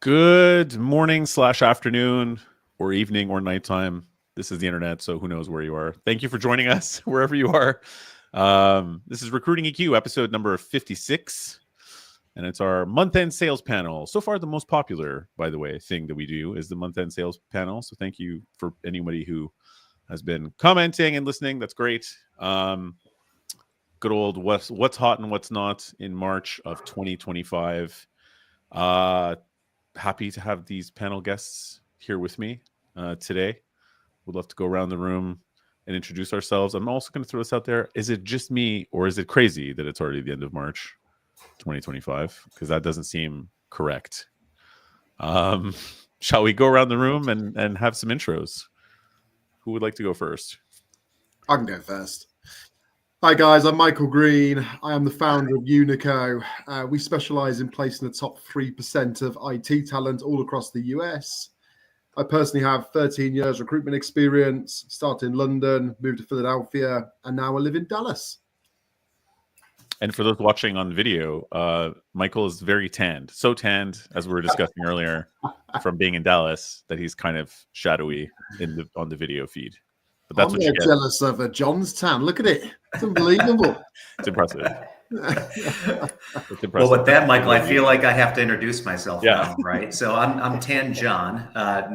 Good morning / afternoon or evening or nighttime. This is the internet, so who knows where you are. Thank you for joining us wherever you are. This is Recruiting EQ, episode number 56, and it's our month-end sales panel. So far, the most popular, by the way, thing that we do is the month-end sales panel. So thank you for anybody who has been commenting and listening. That's great. Good old what's hot and what's not in March of 2025. Happy to have these panel guests here with me today. We'd love to go around the room and introduce ourselves. I'm also going to throw this out there. Is it just me or is it crazy that it's already the end of March 2025? Because that doesn't seem correct. Shall we go around the room and have some intros? Who would like to go first? I can go first. Hi guys, I'm Michael Green. I am the founder of Unico. We specialize in placing the top 3% of IT talent all across the US. I personally have 13 years recruitment experience, started in London, moved to Philadelphia, and now I live in Dallas. And for those watching on video, Michael is very tanned. So tanned, as we were discussing earlier, from being in Dallas, that he's kind of shadowy on the video feed. But that's I'm not jealous of a John's tan. Look at it. It's unbelievable. It's impressive. It's impressive. Well, with that, Michael, I feel like I have to introduce myself now, right? So I'm Tan John. I'm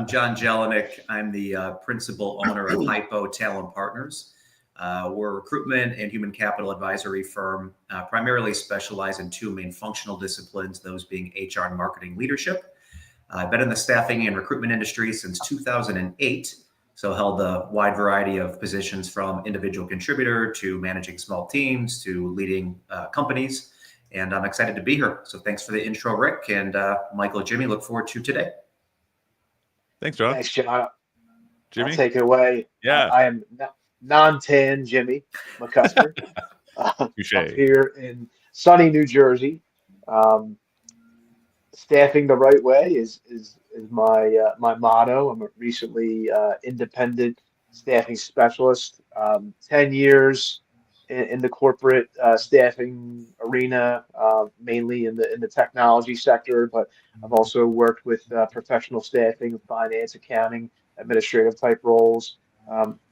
John Jelinek. I'm the principal owner of Hypo Talent Partners. We're a recruitment and human capital advisory firm, primarily specialize in two main functional disciplines, those being HR and marketing leadership. I've been in the staffing and recruitment industry since 2008. So held a wide variety of positions from individual contributor to managing small teams to leading companies. And I'm excited to be here. So thanks for the intro, Rick, and Michael, Jimmy, look forward to today. Thanks, John. Thanks, John. Jimmy? I'll take it away. Yeah. I am non-tan Jimmy McCusker. I'm here in sunny New Jersey. Staffing the right way is my motto. I'm a recently independent staffing specialist. 10 years in the corporate staffing arena, mainly in the technology sector, but I've also worked with professional staffing, finance, accounting, administrative type roles,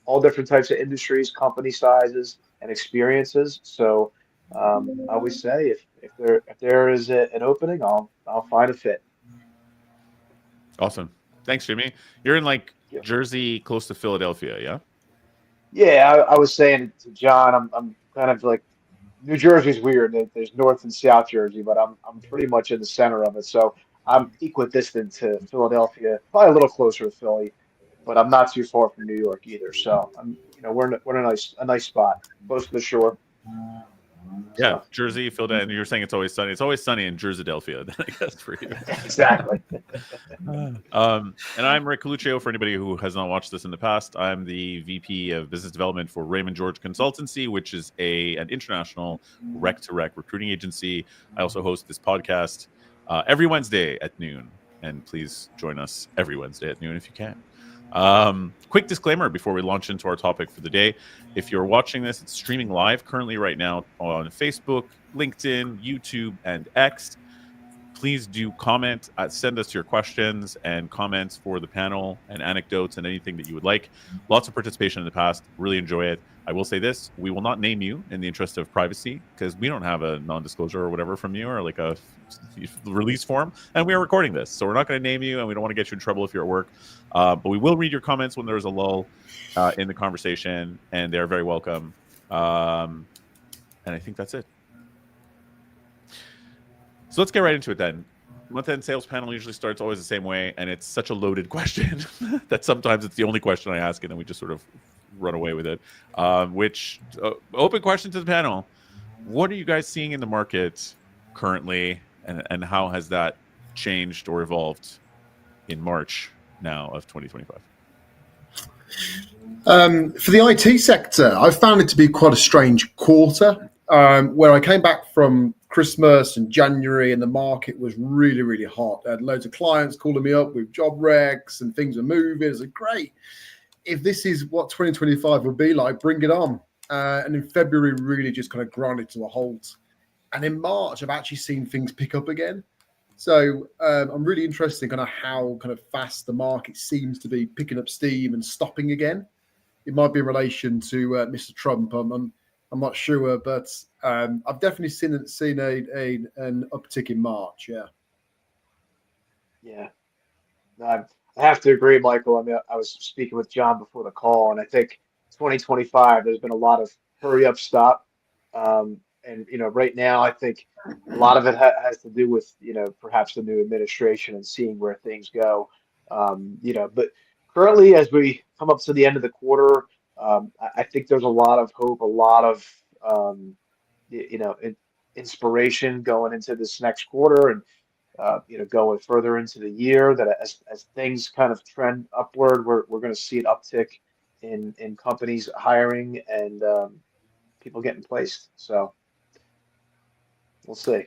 all different types of industries, company sizes, and experiences. So I always say if there is an opening, I'll find a fit. Awesome. Thanks, Jimmy. You're in Jersey, close to Philadelphia, yeah? Yeah, I was saying to John, I'm kind of like New Jersey's weird. There's North and South Jersey, but I'm pretty much in the center of it. So I'm equidistant to Philadelphia, probably a little closer to Philly, but I'm not too far from New York either. So we're in a nice spot, close to the shore. Yeah, Jersey, Philadelphia, and you're saying it's always sunny. It's always sunny in Jersey-Delphia, I guess, for you. Exactly. And I'm Rick Coluccio. For anybody who has not watched this in the past, I'm the VP of Business Development for Raymond George Consultancy, which is an international rec-to-rec recruiting agency. I also host this podcast every Wednesday at noon, and please join us every Wednesday at noon if you can. Quick disclaimer before we launch into our topic for the day. If you're watching this, it's streaming live currently right now on Facebook, LinkedIn, YouTube, and X. Please do comment, send us your questions and comments for the panel and anecdotes and anything that you would like. Lots of participation in the past. Really enjoy it. I will say this, we will not name you in the interest of privacy because we don't have a non-disclosure or whatever from you or like a release form, and we are recording this. So we're not going to name you and we don't want to get you in trouble if you're at work. But we will read your comments when there's a lull in the conversation, and they're very welcome. And I think that's it. So let's get right into it then. Month-end sales panel usually starts always the same way, and it's such a loaded question that sometimes it's the only question I ask, and then we just sort of run away with it. Open question to the panel. What are you guys seeing in the market currently, and how has that changed or evolved in March now of 2025? For the IT sector, I found it to be quite a strange quarter, where I came back from Christmas and January and the market was really, really hot. I had loads of clients calling me up with job recs and things were moving. It's like, great. If this is what 2025 will be like, bring it on. And in February, really just kind of grinded to a halt. And in March, I've actually seen things pick up again. So I'm really interested in kind of how kind of fast the market seems to be picking up steam and stopping again. It might be in relation to Mr. Trump. I'm not sure, but I've definitely seen an uptick in March. Yeah. Yeah. No, I have to agree, Michael. I mean, I was speaking with John before the call, and I think 2025, there's been a lot of hurry up, stop. And, right now, I think a lot of it has to do with, perhaps the new administration and seeing where things go. But currently, as we come up to the end of the quarter, I think there's a lot of hope, a lot of, inspiration going into this next quarter. And going further into the year, that as things kind of trend upward, we're going to see an uptick in companies hiring and people getting placed. So we'll see.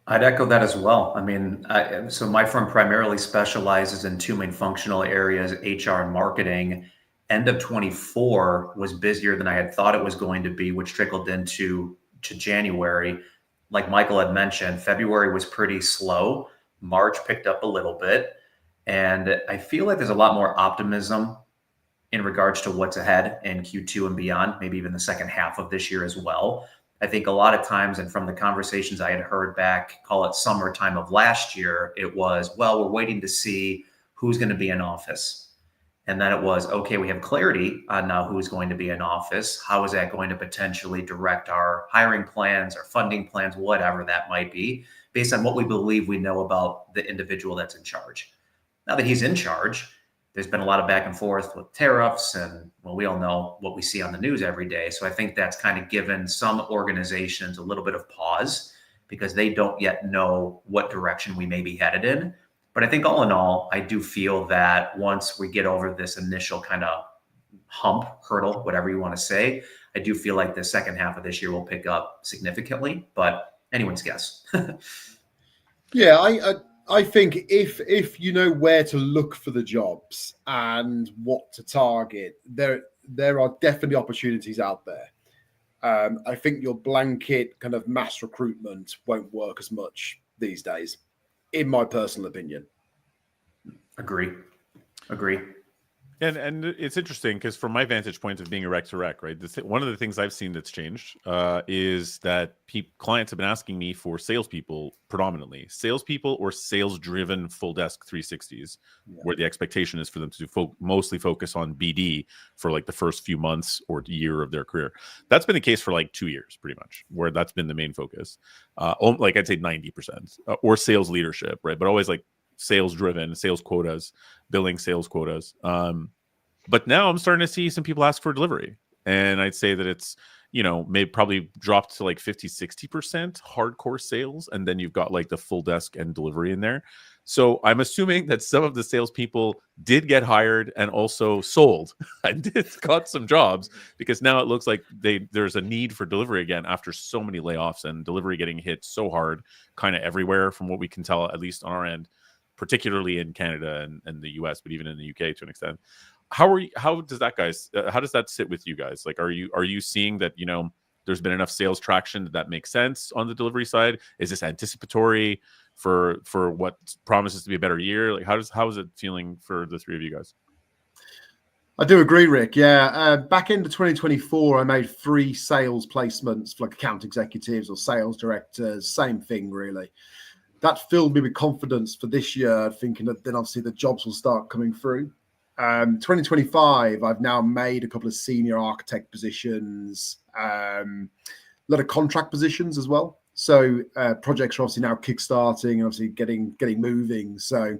I'd echo that as well. I mean, so my firm primarily specializes in two main functional areas, HR and marketing. End of 24 was busier than I had thought it was going to be, which trickled into January. Like Michael had mentioned, February was pretty slow. March picked up a little bit. And I feel like there's a lot more optimism in regards to what's ahead in Q2 and beyond, maybe even the second half of this year as well. I think a lot of times, and from the conversations I had heard back, call it summertime of last year, it was, well, we're waiting to see who's going to be in office. And then it was, okay, we have clarity on now who's going to be in office. How is that going to potentially direct our hiring plans, our funding plans, whatever that might be, based on what we believe we know about the individual that's in charge. Now that he's in charge, there's been a lot of back and forth with tariffs, and well, we all know what we see on the news every day. So I think that's kind of given some organizations a little bit of pause because they don't yet know what direction we may be headed in. But I think all in all, I do feel that once we get over this initial kind of hump, hurdle, whatever you want to say, I do feel like the second half of this year will pick up significantly, but anyone's guess. Yeah, I think if you know where to look for the jobs and what to target, there are definitely opportunities out there. I think your blanket kind of mass recruitment won't work as much these days, in my personal opinion. Agree. And it's interesting because from my vantage point of being a rec to rec, right? One of the things I've seen that's changed is that clients have been asking me for salespeople predominantly, salespeople or sales-driven full desk 360s, where the expectation is for them to mostly focus on BD for like the first few months or year of their career. That's been the case for like 2 years, pretty much, where that's been the main focus. Like I'd say 90% or sales leadership, right? But always like sales driven, sales quotas, billing sales quotas. But now I'm starting to see some people ask for delivery. And I'd say that it's, maybe probably dropped to like 50-60% hardcore sales. And then you've got like the full desk and delivery in there. So I'm assuming that some of the salespeople did get hired and also sold and got some jobs, because now it looks like there's a need for delivery again after so many layoffs and delivery getting hit so hard kind of everywhere from what we can tell, at least on our end, particularly in Canada and the US, but even in the UK to an extent. How does that sit with you guys? Like, are you seeing that, there's been enough sales traction that makes sense on the delivery side? Is this anticipatory for what promises to be a better year? Like, how is it feeling for the three of you guys? I do agree, Rick. Yeah. Back into 2024, I made 3 sales placements for like account executives or sales directors. Same thing, really. That filled me with confidence for this year, thinking that then obviously the jobs will start coming through. 2025, I've now made a couple of senior architect positions, a lot of contract positions as well. So projects are obviously now kickstarting and obviously getting moving. So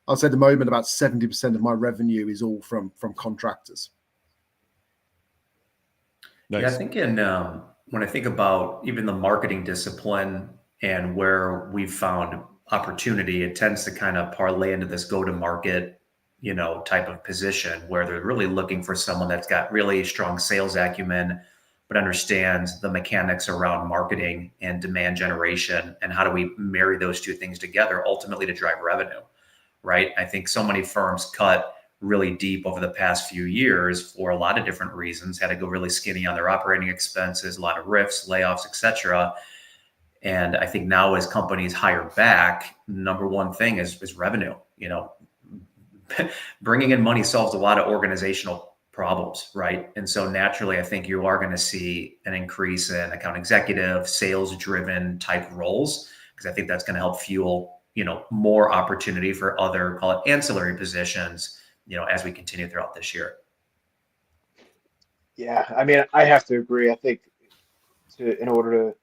I'll say at the moment about 70% of my revenue is all from contractors. Nice. Yeah, I think when I think about even the marketing discipline and where we've found opportunity, it tends to kind of parlay into this go-to-market, type of position where they're really looking for someone that's got really strong sales acumen, but understands the mechanics around marketing and demand generation, and how do we marry those two things together ultimately to drive revenue, right? I think so many firms cut really deep over the past few years for a lot of different reasons, had to go really skinny on their operating expenses, a lot of RIFs, layoffs, etc. And I think now as companies hire back, number one thing is revenue. Bringing in money solves a lot of organizational problems, right? And so naturally, I think you are going to see an increase in account executive, sales-driven type roles, because I think that's going to help fuel, more opportunity for other, call it ancillary positions, as we continue throughout this year. Yeah, I mean, I have to agree. I think in order to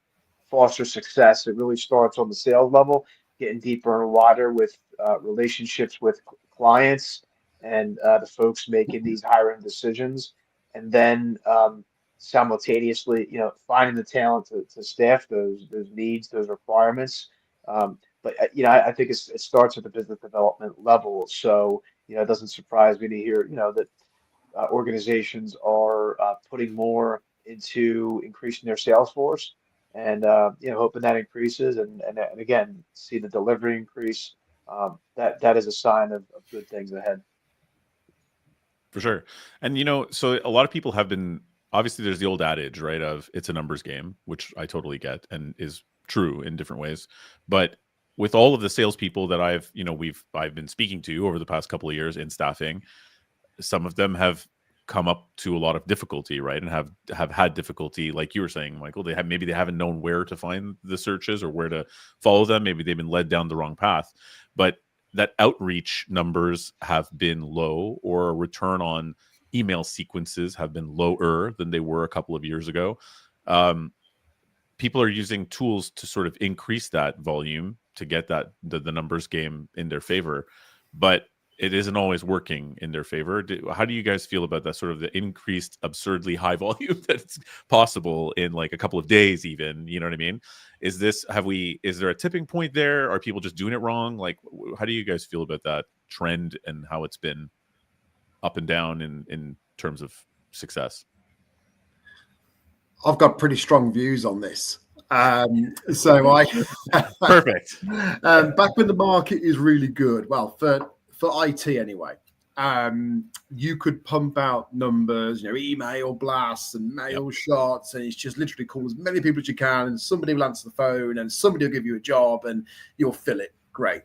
foster success, it really starts on the sales level, getting deeper and wider with relationships with clients and the folks making these hiring decisions, and then simultaneously, finding the talent to staff those needs, those requirements. But I think it starts at the business development level. So it doesn't surprise me to hear that organizations are putting more into increasing their sales force, and hoping that increases, and again see the delivery increase. That is a sign of good things ahead. For sure. And so a lot of people have been, obviously there's the old adage, right, of it's a numbers game, which I totally get and is true in different ways. But with all of the salespeople that I've been speaking to over the past couple of years in staffing, some of them have come up to a lot of difficulty, right, and have had difficulty, like you were saying, Michael. Maybe they haven't known where to find the searches or where to follow them. Maybe they've been led down the wrong path. But that outreach numbers have been low, or return on email sequences have been lower than they were a couple of years ago. People are using tools to sort of increase that volume to get the numbers game in their favor, but it isn't always working in their favor. How do you guys feel about that, sort of the increased absurdly high volume that's possible in like a couple of days even? You know what I mean? Is there a tipping point there? Are people just doing it wrong? Like, how do you guys feel about that trend and how it's been up and down in terms of success? I've got pretty strong views on this. So I perfect. Back when the market is really good, well, for IT anyway, you could pump out numbers, email blasts and mail shots, and it's just literally call as many people as you can, and somebody will answer the phone, and somebody will give you a job, and you'll fill it. Great.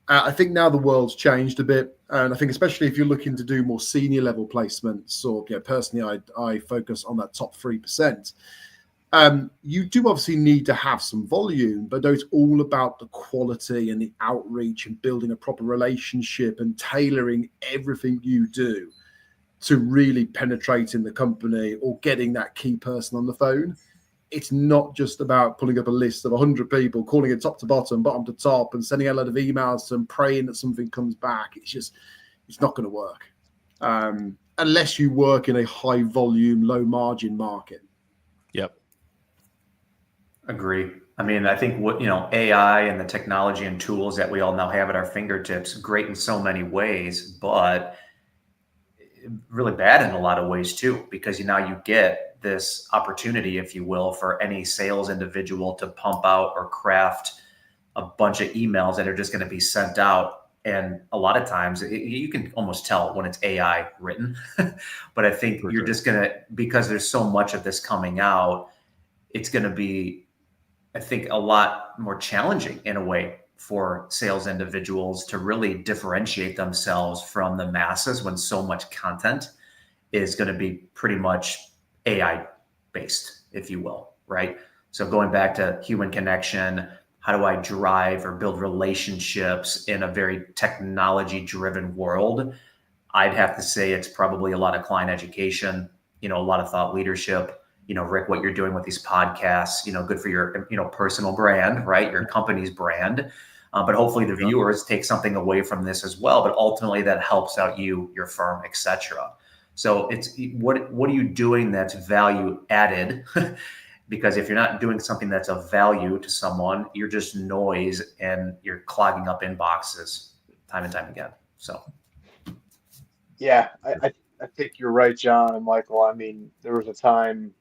I think now the world's changed a bit, and I think especially if you're looking to do more senior level placements, or personally, I focus on that top 3%. You do obviously need to have some volume, but it's all about the quality and the outreach and building a proper relationship and tailoring everything you do to really penetrating the company or getting that key person on the phone. It's not just about pulling up a list of 100 people, calling it top to bottom, bottom to top, and sending a lot of emails to them, praying that something comes back. It's not going to work unless you work in a high volume, low margin market. Yep. Agree. I mean, I think AI and the technology and tools that we all now have at our fingertips, great in so many ways, but really bad in a lot of ways too, because now you get this opportunity, if you will, for any sales individual to pump out or craft a bunch of emails that are just going to be sent out. And a lot of times you can almost tell when it's AI written, but I think you're just going to, because there's so much of this coming out, it's going to be, I think, a lot more challenging in a way for sales individuals to really differentiate themselves from the masses when so much content is going to be pretty much AI based, if you will, right? So going back to human connection, how do I drive or build relationships in a very technology driven world? I'd have to say it's probably a lot of client education, a lot of thought leadership. Rick, what you're doing with these podcasts, good for your, personal brand, right? Your company's brand. But hopefully the viewers take something away from this as well. But ultimately that helps out you, your firm, etc. So it's what are you doing that's value added? Because if you're not doing something that's of value to someone, you're just noise and you're clogging up inboxes time and time again. So, yeah, I think you're right, John and Michael. I mean, there was a time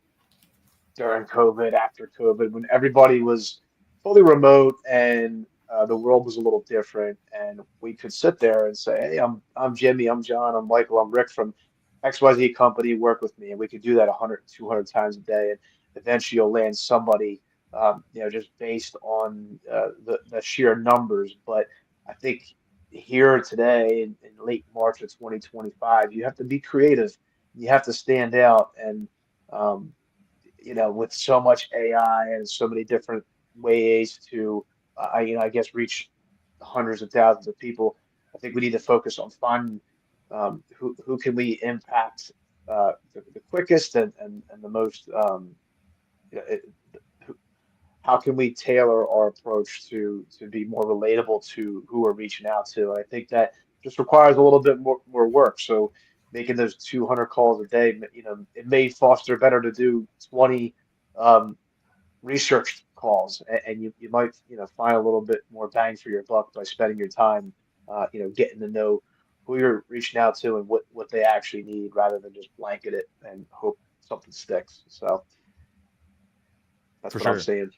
during COVID, after COVID, when everybody was fully remote and the world was a little different, and we could sit there and say, "Hey, I'm Jimmy, I'm John, I'm Michael, I'm Rick from XYZ company, work with me," and we could do that 100, 200 times a day, and eventually you'll land somebody just based on the sheer numbers. But I think here today in late March of 2025, you have to be creative. You have to stand out. And, um, with so much AI and so many different ways to, I guess, reach hundreds of thousands of people, I think we need to focus on finding who can we impact the quickest and the most. You know, it, how can we tailor our approach to be more relatable to who we're reaching out to? And I think that just requires a little bit more work. So making those 200 calls a day, it may foster better to do 20 um, research calls, and you might find a little bit more bang for your buck by spending your time getting to know who you're reaching out to and what they actually need rather than just blanket it and hope something sticks. So that's For what I'm sure. saying.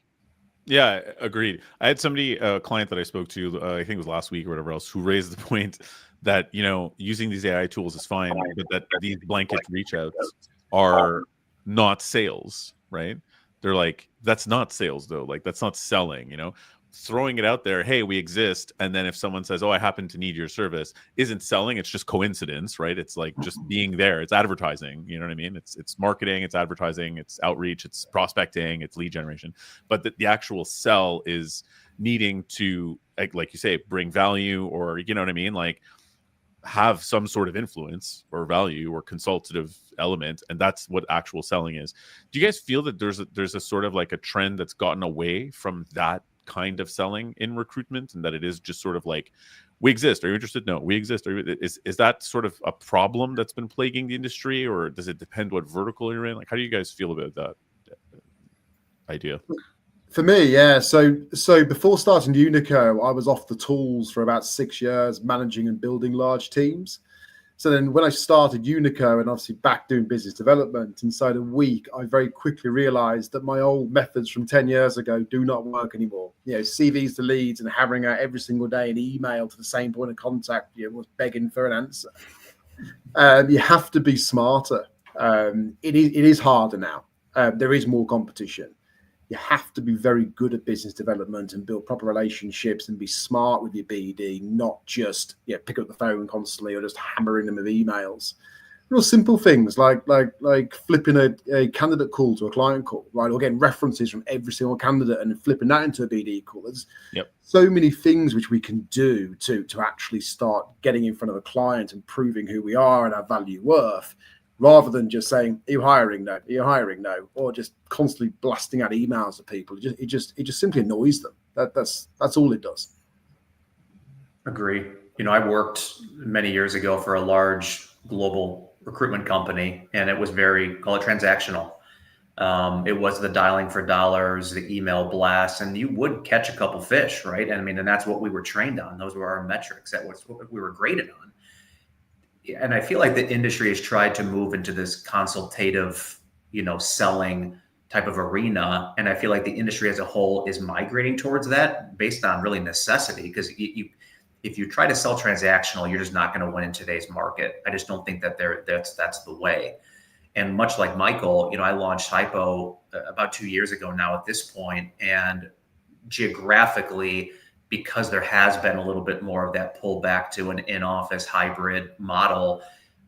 Yeah, agreed. I had somebody, a client that I spoke to, I think it was last week or whatever else, who raised the point that, using these AI tools is fine, but that these blanket reach outs are not sales, right? They're like, that's not sales though. Like, that's not selling, throwing it out there. Hey, we exist. And then if someone says, oh, I happen to need your service, isn't selling. It's just coincidence, right? It's like just being there. It's advertising. You know what I mean? It's marketing, it's advertising, it's outreach, it's prospecting, it's lead generation. But the actual sell is needing to, like you say, bring value, or, you know what I mean? Like, have some sort of influence or value or consultative element, and that's what actual selling is. Do you guys feel that there's a sort of like a trend that's gotten away from that kind of selling in recruitment, and that it is just sort of like, we exist, are you interested? No, we exist. Is that sort of a problem that's been plaguing the industry, or does it depend what vertical you're in? Like, how do you guys feel about that idea? For me, yeah. So before starting Unico, I was off the tools for about 6 years, managing and building large teams. So then when I started Unico and obviously back doing business development, inside a week, I very quickly realized that my old methods from 10 years ago do not work anymore. CVs to leads and hammering out every single day an email to the same point of contact, was begging for an answer. You have to be smarter. It is harder now. There is more competition. You have to be very good at business development and build proper relationships and be smart with your BD, not just pick up the phone constantly or just hammering them with emails. Real simple things like flipping a candidate call to a client call, right? Or getting references from every single candidate and flipping that into a BD call. There's so many things which we can do to actually start getting in front of a client and proving who we are and our value worth, rather than just saying, are you hiring? No. Are you hiring? No. Or just constantly blasting out emails to people. It just simply annoys them. That's all it does. Agree. I worked many years ago for a large global recruitment company, and it was call it transactional. It was the dialing for dollars, the email blasts, and you would catch a couple fish, right? And that's what we were trained on. Those were our metrics. That was what we were graded on. And I feel like the industry has tried to move into this consultative, selling type of arena. And I feel like the industry as a whole is migrating towards that based on really necessity. Because if you try to sell transactional, you're just not going to win in today's market. I just don't think that that's the way. And much like Michael, I launched Hypo about 2 years ago now at this point, and geographically, because there has been a little bit more of that pull back to an in-office hybrid model,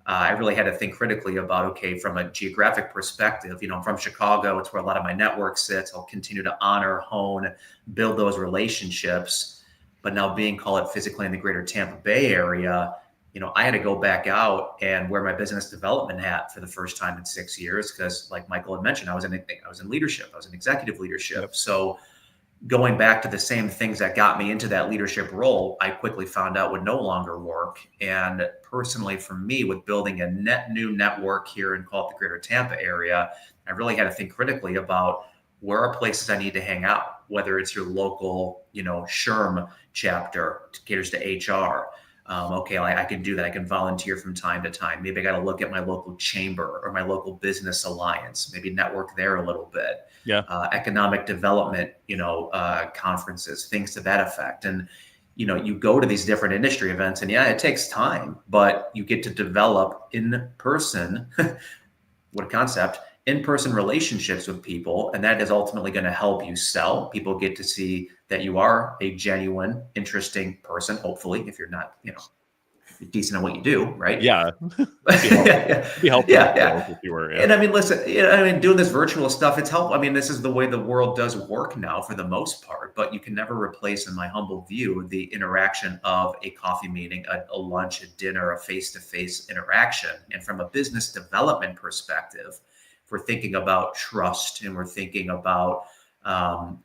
I really had to think critically about, okay, from a geographic perspective, I'm from Chicago. It's where a lot of my network sits. I'll continue to honor, hone, build those relationships. But now call it physically in the greater Tampa Bay area, I had to go back out and wear my business development hat for the first time in 6 years. Because like Michael had mentioned, I was in leadership. I was in executive leadership. Yep. So going back to the same things that got me into that leadership role, I quickly found out would no longer work. And personally, for me, with building a net new network here in call it the greater Tampa area, I really had to think critically about where are places I need to hang out, whether it's your local, SHRM chapter caters to HR. Okay, I can do that. I can volunteer from time to time. Maybe I got to look at my local chamber or my local business alliance, maybe network there a little bit. Yeah. Economic development, conferences, things to that effect. And, you go to these different industry events and it takes time, but you get to develop in person, what a concept, in-person relationships with people, and that is ultimately going to help you sell. People get to see that you are a genuine, interesting person, hopefully, if you're not, decent at what you do, right? Yeah. Be helpful. Yeah. If you were, And I mean, listen, doing this virtual stuff, it's helpful. I mean, this is the way the world does work now for the most part, but you can never replace, in my humble view, the interaction of a coffee meeting, a lunch, a dinner, a face-to-face interaction. And from a business development perspective, if we're thinking about trust and we're thinking about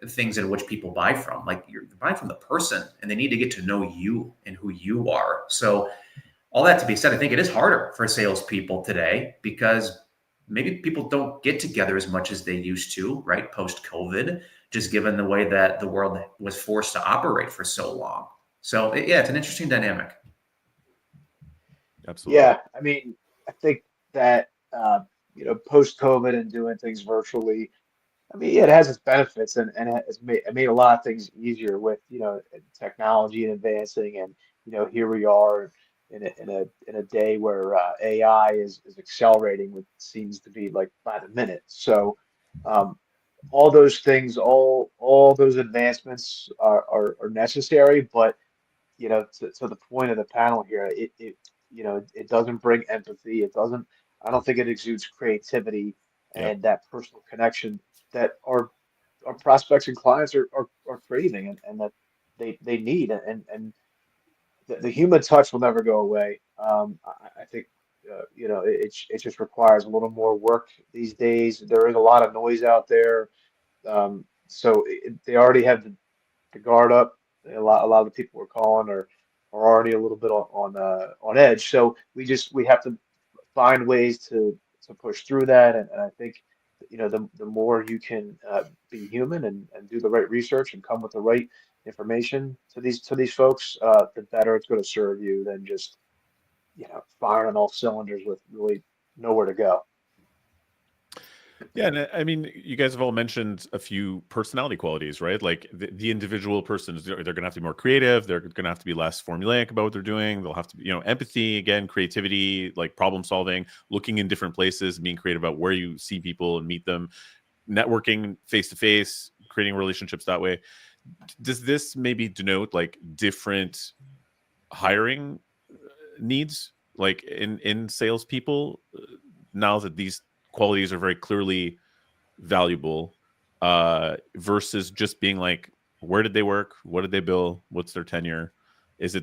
things in which people buy from, like you're buying from the person and they need to get to know you and who you are. So all that to be said, I think it is harder for salespeople today because maybe people don't get together as much as they used to, right? Post-COVID, just given the way that the world was forced to operate for so long. So yeah, it's an interesting dynamic. Absolutely. Yeah, I mean, I think that post-COVID and doing things virtually, I mean, yeah, it has its benefits and it made a lot of things easier with, technology and advancing. And, here we are in a day where AI is accelerating, which seems to be like by the minute. So um, all those things, all those advancements are necessary, but to the point of the panel here, it doesn't bring empathy. It doesn't, I don't think it exudes creativity Yep. and that personal connection that our prospects and clients are craving and that they need. And the human touch will never go away. I think, it just requires a little more work these days. There is a lot of noise out there. So they already have the guard up. A lot of the people we're calling are already a little bit on edge. So we have to find ways to push through that. And I think the more you can be human and do the right research and come with the right information to these folks, the better it's going to serve you than just firing on all cylinders with really nowhere to go. Yeah, and I mean, you guys have all mentioned a few personality qualities, right? Like the individual persons, they're going to have to be more creative. They're going to have to be less formulaic about what they're doing. They'll have to be, empathy, again, creativity, like problem solving, looking in different places, being creative about where you see people and meet them, networking face to face, creating relationships that way. Does this maybe denote like different hiring needs, like in salespeople, now that these qualities are very clearly valuable, versus just being like, where did they work, what did they bill, what's their tenure? Is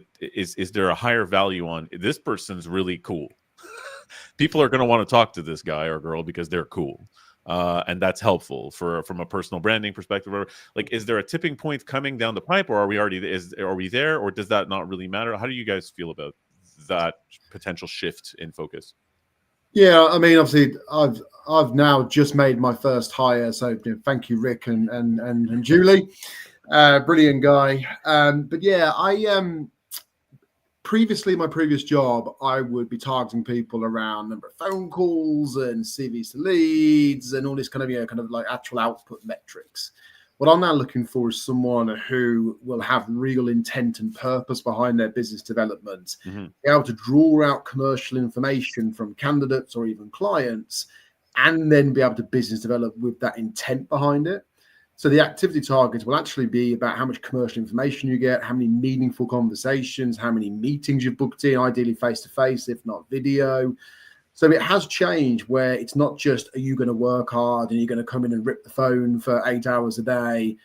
there a higher value on this person's really cool? People are going to want to talk to this guy or girl because they're cool, and that's helpful from a personal branding perspective. Or like, is there a tipping point coming down the pipe, or are we there, or does that not really matter? How do you guys feel about that potential shift in focus? Yeah, I mean, obviously, I've now just made my first hire, so thank you, Rick and Julie, brilliant guy. But yeah, previously, my previous job, I would be targeting people around number of phone calls and CVs to leads and all this kind of like actual output metrics. What I'm now looking for is someone who will have real intent and purpose behind their business development, be able to draw out commercial information from candidates or even clients, and then be able to business develop with that intent behind it. So the activity targets will actually be about how much commercial information you get, how many meaningful conversations, how many meetings you've booked in, ideally face-to-face, if not video. So it has changed where it's not just, are you going to work hard and you're going to come in and rip the phone for 8 hours a day?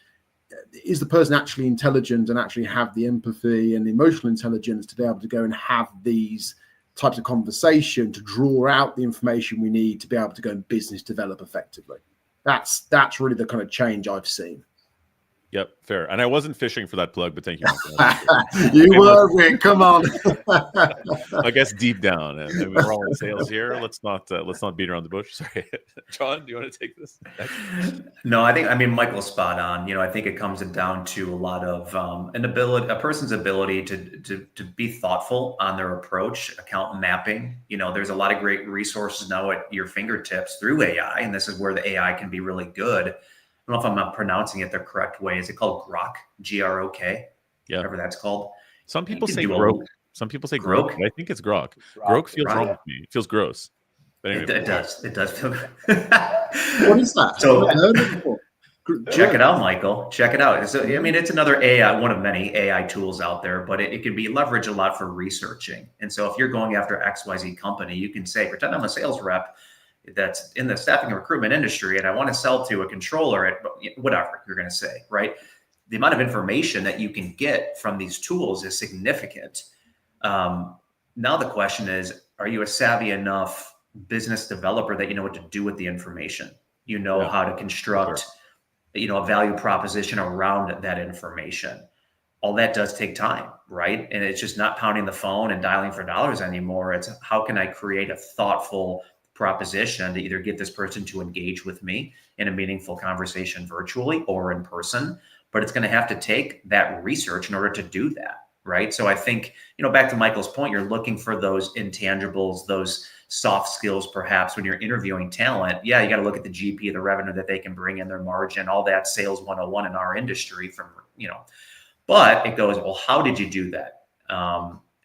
Is the person actually intelligent and actually have the empathy and the emotional intelligence to be able to go and have these types of conversation to draw out the information we need to be able to go and business develop effectively? That's really the kind of change I've seen. Yep, fair. And I wasn't fishing for that plug, but thank you. You were, Rick. Come on. I guess deep down, and we're all in sales here. Let's not beat around the bush. Sorry, John, do you want to take this? No, I mean, Michael's spot on. I think it comes down to a lot of a person's ability to be thoughtful on their approach, account mapping. There's a lot of great resources now at your fingertips through AI, and this is where the AI can be really good. I don't know if I'm not pronouncing it the correct way. Is it called Grok? Grok? Yeah. Whatever that's called. Some people say Grok. Some people say Grok. I think it's Grok. Grok feels wrong with me. It feels gross. But anyway, it does feel good. What is that? So I've heard of it before. check it out, Michael. Check it out. So, I mean, it's another AI, one of many AI tools out there, but it can be leveraged a lot for researching. And so if you're going after XYZ company, you can say, pretend I'm a sales rep that's in the staffing and recruitment industry, and I want to sell to a controller at whatever you're going to say, right? The amount of information that you can get from these tools is significant. Now the question is, are you a savvy enough business developer that you know what to do with the information? You know how to construct a value proposition around that information. All that does take time, right? And it's just not pounding the phone and dialing for dollars anymore. It's how can I create a thoughtful proposition to either get this person to engage with me in a meaningful conversation virtually or in person. But it's going to have to take that research in order to do that, right? So I think, back to Michael's point, you're looking for those intangibles, those soft skills, perhaps when you're interviewing talent. Yeah, you got to look at the GP, the revenue that they can bring in, their margin, all that sales 101 in our industry but it goes, well, how did you do that?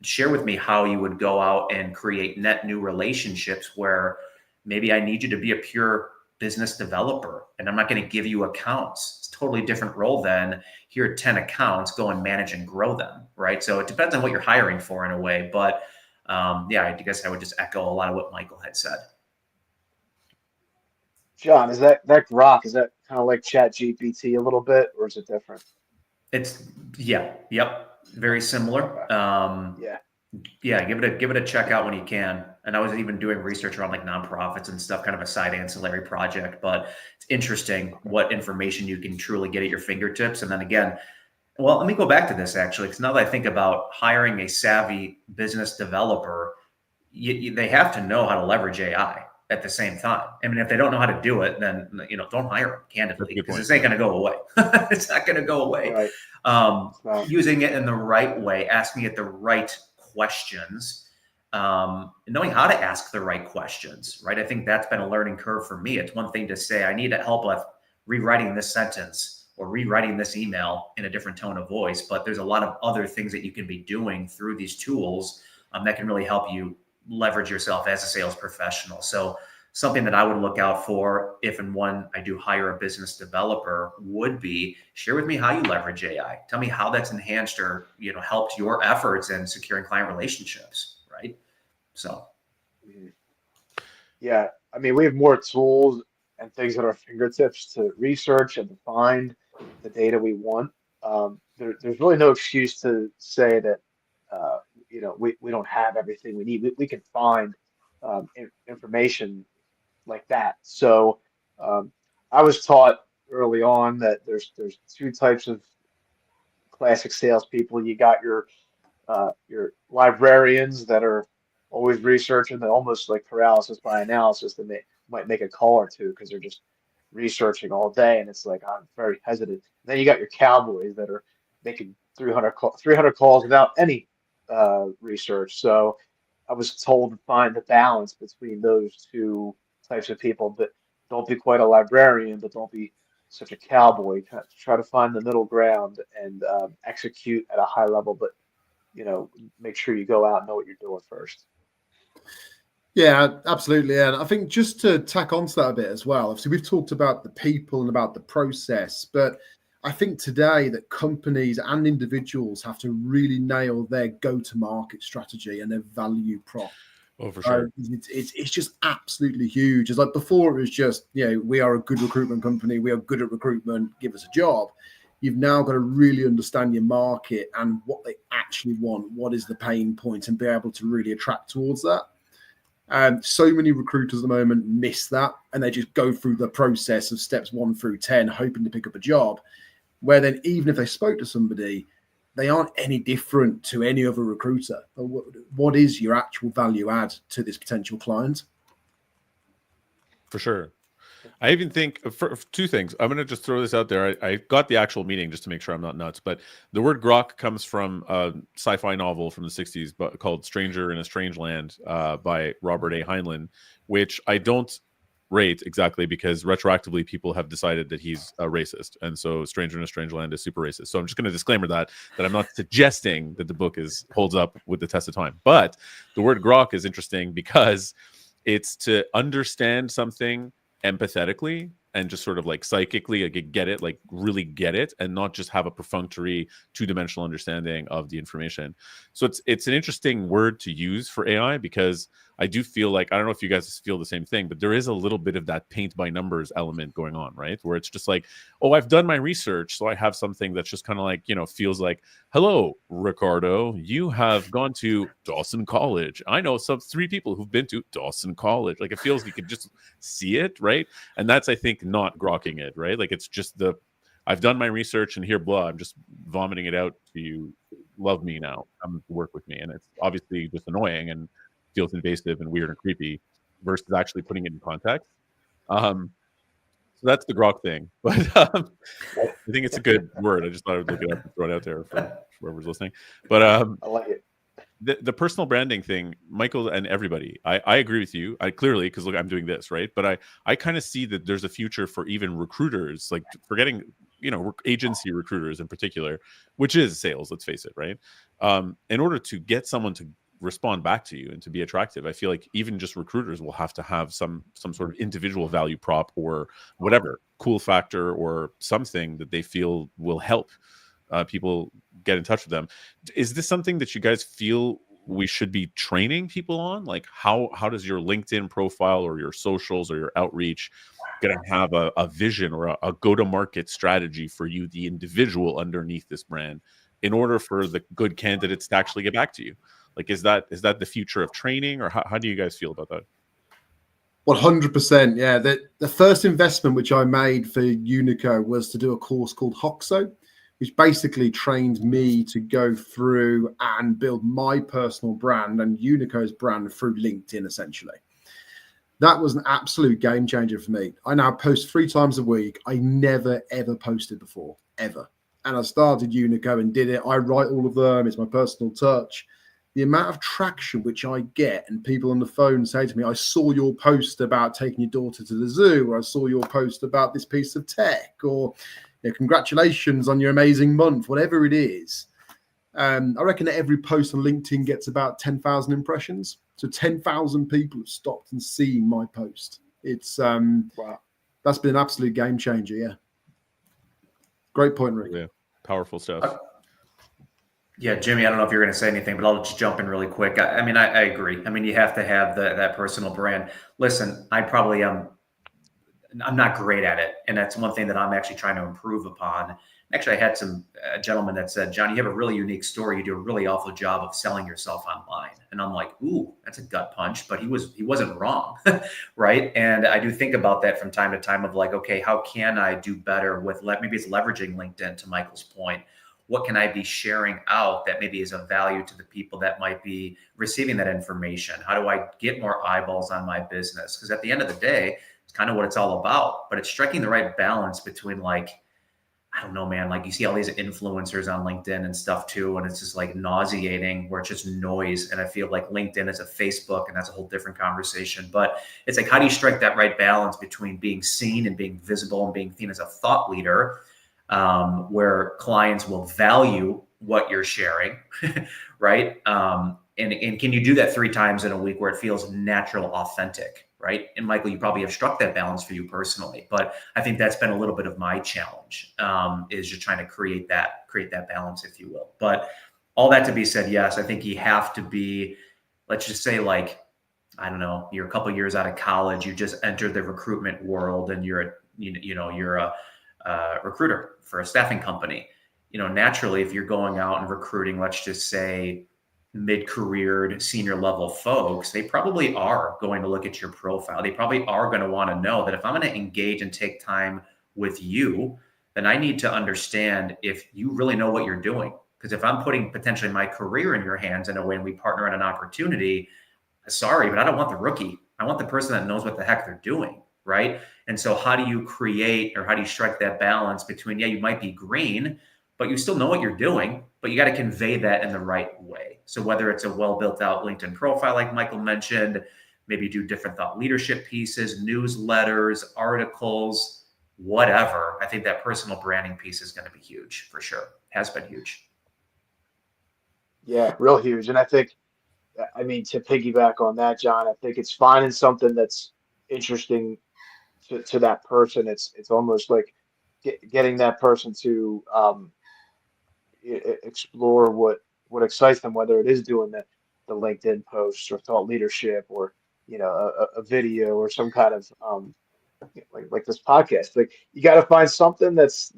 Share with me how you would go out and create net new relationships where maybe I need you to be a pure business developer and I'm not going to give you accounts. It's a totally different role than here are 10 accounts, go and manage and grow them, right? So it depends on what you're hiring for in a way, but I guess I would just echo a lot of what Michael had said. John, is that Grok, is that kind of like Chat GPT a little bit, or is it different? It's very similar. Give it a check out when you can. And I was even doing research around like nonprofits and stuff, kind of a side ancillary project, but it's interesting what information you can truly get at your fingertips. And then again, well, let me go back to this actually, because now that I think about hiring a savvy business developer, they have to know how to leverage AI at the same time. I mean, if they don't know how to do it, then don't hire them, candidly, because this ain't going to go away. It's not going to go away. Right. Using it in the right way, asking it the right questions, knowing how to ask the right questions, right? I think that's been a learning curve for me. It's one thing to say, I need help with rewriting this sentence or rewriting this email in a different tone of voice, but there's a lot of other things that you can be doing through these tools that can really help you leverage yourself as a sales professional. So something that I would look out for if and when I do hire a business developer would be share with me how you leverage AI. Tell me how that's enhanced or helped your efforts in securing client relationships, right? So yeah, I mean, we have more tools and things at our fingertips to research and to find the data we want. There's really no excuse to say that we don't have everything we need. We can find information like that. So I was taught early on that there's two types of classic salespeople. You got your librarians that are always researching, that almost like paralysis by analysis, that might make a call or two because they're just researching all day, and it's like I'm very hesitant. And then you got your cowboys that are making 300 calls without any research. So I was told to find the balance between those two types of people, but don't be quite a librarian, but don't be such a cowboy. Try to find the middle ground and execute at a high level, but make sure you go out and know what you're doing first. Yeah, absolutely. And I think just to tack onto that a bit as well, obviously we've talked about the people and about the process, but I think today that companies and individuals have to really nail their go-to-market strategy and their value prop. Oh, for sure. It's just absolutely huge. It's like before it was just, we are a good recruitment company. We are good at recruitment. Give us a job. You've now got to really understand your market and what they actually want. What is the pain point, and be able to really attract towards that. So many recruiters at the moment miss that, and they just go through the process of steps 1 through 10, hoping to pick up a job, where then even if they spoke to somebody, they aren't any different to any other recruiter. What is your actual value add to this potential client? For sure. I even think for two things. I'm going to just throw this out there. I got the actual meaning just to make sure I'm not nuts, but the word grok comes from a sci-fi novel from the 60s called Stranger in a Strange Land by Robert A. Heinlein, which I don't rate exactly because retroactively people have decided that he's a racist. And so Stranger in a Strange Land is super racist. So I'm just going to disclaimer that I'm not suggesting that the book holds up with the test of time. But the word grok is interesting because It's to understand something empathetically and just sort of like psychically get it, like really get it, and not just have a perfunctory two-dimensional understanding of the information. So it's an interesting word to use for AI, because I do feel like, I don't know if you guys feel the same thing, but there is a little bit of that paint by numbers element going on, right? Where it's just like, oh, I've done my research, so I have something that's just kind of like, feels like, hello, Ricardo, you have gone to Dawson College. I know some 3 people who've been to Dawson College. Like, it feels you could just see it, right? And that's, I think, not grokking it, right? Like, it's just I've done my research and here, blah, I'm just vomiting it out to you. Love me now. Come to work with me. And it's obviously just annoying and feels invasive and weird and creepy versus actually putting it in context. So that's the grok thing. But I think it's a good word. I just thought I would look it up and throw it out there for whoever's listening. But I like it. The personal branding thing, Michael and everybody, I agree with you. I clearly, because look, I'm doing this, right? But I kind of see that there's a future for even recruiters, like forgetting, agency recruiters in particular, which is sales, let's face it, right? In order to get someone to respond back to you and to be attractive, I feel like even just recruiters will have to have some sort of individual value prop or whatever, cool factor or something that they feel will help people get in touch with them. Is this something that you guys feel we should be training people on? Like, how does your LinkedIn profile or your socials or your outreach going to have a vision or a go-to-market strategy for you, the individual underneath this brand, in order for the good candidates to actually get back to you? Like, is that the future of training, or how do you guys feel about that? 100%. Yeah. The first investment which I made for Unico was to do a course called Hoxo, which basically trained me to go through and build my personal brand and Unico's brand through LinkedIn, essentially. That was an absolute game changer for me. I now post 3 times a week. I never, ever posted before, ever. And I started Unico and did it. I write all of them. It's my personal touch. The amount of traction which I get, and people on the phone say to me, I saw your post about taking your daughter to the zoo, or I saw your post about this piece of tech, or congratulations on your amazing month, whatever it is. I reckon that every post on LinkedIn gets about 10,000 impressions. So 10,000 people have stopped and seen my post. It's wow. That's been an absolute game changer. Yeah. Great point, Rick. Yeah. Powerful stuff. Yeah, Jimmy, I don't know if you're going to say anything, but I'll just jump in really quick. I agree. I mean, you have to have that personal brand. Listen, I'm not great at it. And that's one thing that I'm actually trying to improve upon. Actually, I had some gentleman that said, John, you have a really unique story. You do a really awful job of selling yourself online. And I'm like, ooh, that's a gut punch, but he wasn't wrong. Right. And I do think about that from time to time of like, okay, how can I do better with, maybe it's leveraging LinkedIn, to Michael's point. What can I be sharing out that maybe is of value to the people that might be receiving that information? How do I get more eyeballs on my business? Because at the end of the day, it's kind of what it's all about, but it's striking the right balance between, like, I don't know, man, like you see all these influencers on LinkedIn and stuff too. And it's just like nauseating, where it's just noise. And I feel like LinkedIn is a Facebook, and that's a whole different conversation, but it's like, how do you strike that right balance between being seen and being visible and being seen as a thought leader, where clients will value what you're sharing, right? And can you do that 3 times in a week where it feels natural, authentic, right? And Michael, you probably have struck that balance for you personally, but I think that's been a little bit of my challenge, is just trying to create that balance, if you will. But all that to be said, yes, I think you have to be, let's just say, like, I don't know, you're a couple of years out of college, you just entered the recruitment world, and you're a recruiter for a staffing company. Naturally, if you're going out and recruiting, let's just say mid-career senior level folks, they probably are going to look at your profile. They probably are going to want to know that if I'm going to engage and take time with you, then I need to understand if you really know what you're doing. Because if I'm putting potentially my career in your hands in a way, and we partner on an opportunity, sorry, but I don't want the rookie. I want the person that knows what the heck they're doing, right? And so how do you create, or how do you strike that balance between, yeah, you might be green, but you still know what you're doing, but you got to convey that in the right way. So whether it's a well-built out LinkedIn profile, like Michael mentioned, maybe do different thought leadership pieces, newsletters, articles, whatever. I think that personal branding piece is going to be huge for sure. Has been huge. Yeah, real huge. And I think I mean, to piggyback on that, John, I think it's finding something that's interesting to that person. It's almost like getting that person to explore what excites them, whether it is doing the LinkedIn posts or thought leadership or a video or some kind of like this podcast. Like you got to find something that's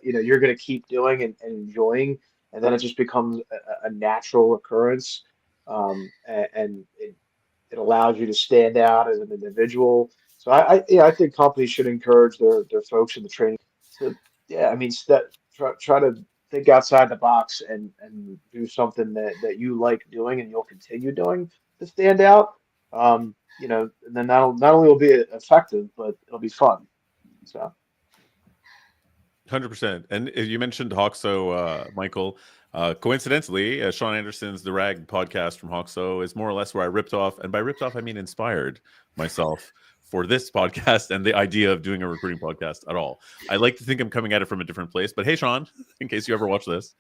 you're going to keep doing and enjoying, and then it just becomes a natural occurrence, and it allows you to stand out as an individual. So I think companies should encourage their folks in the training to, yeah, I mean, try to think outside the box and do something that you like doing and you'll continue doing to stand out. And then not only will be effective, but it'll be fun. So 100%. And you mentioned Hawkso, Michael. Coincidentally, Sean Anderson's The Rag podcast from Hawkso is more or less where I ripped off, and by ripped off I mean inspired myself for this podcast and the idea of doing a recruiting podcast at all. I like to think I'm coming at it from a different place, but hey, Sean, in case you ever watch this,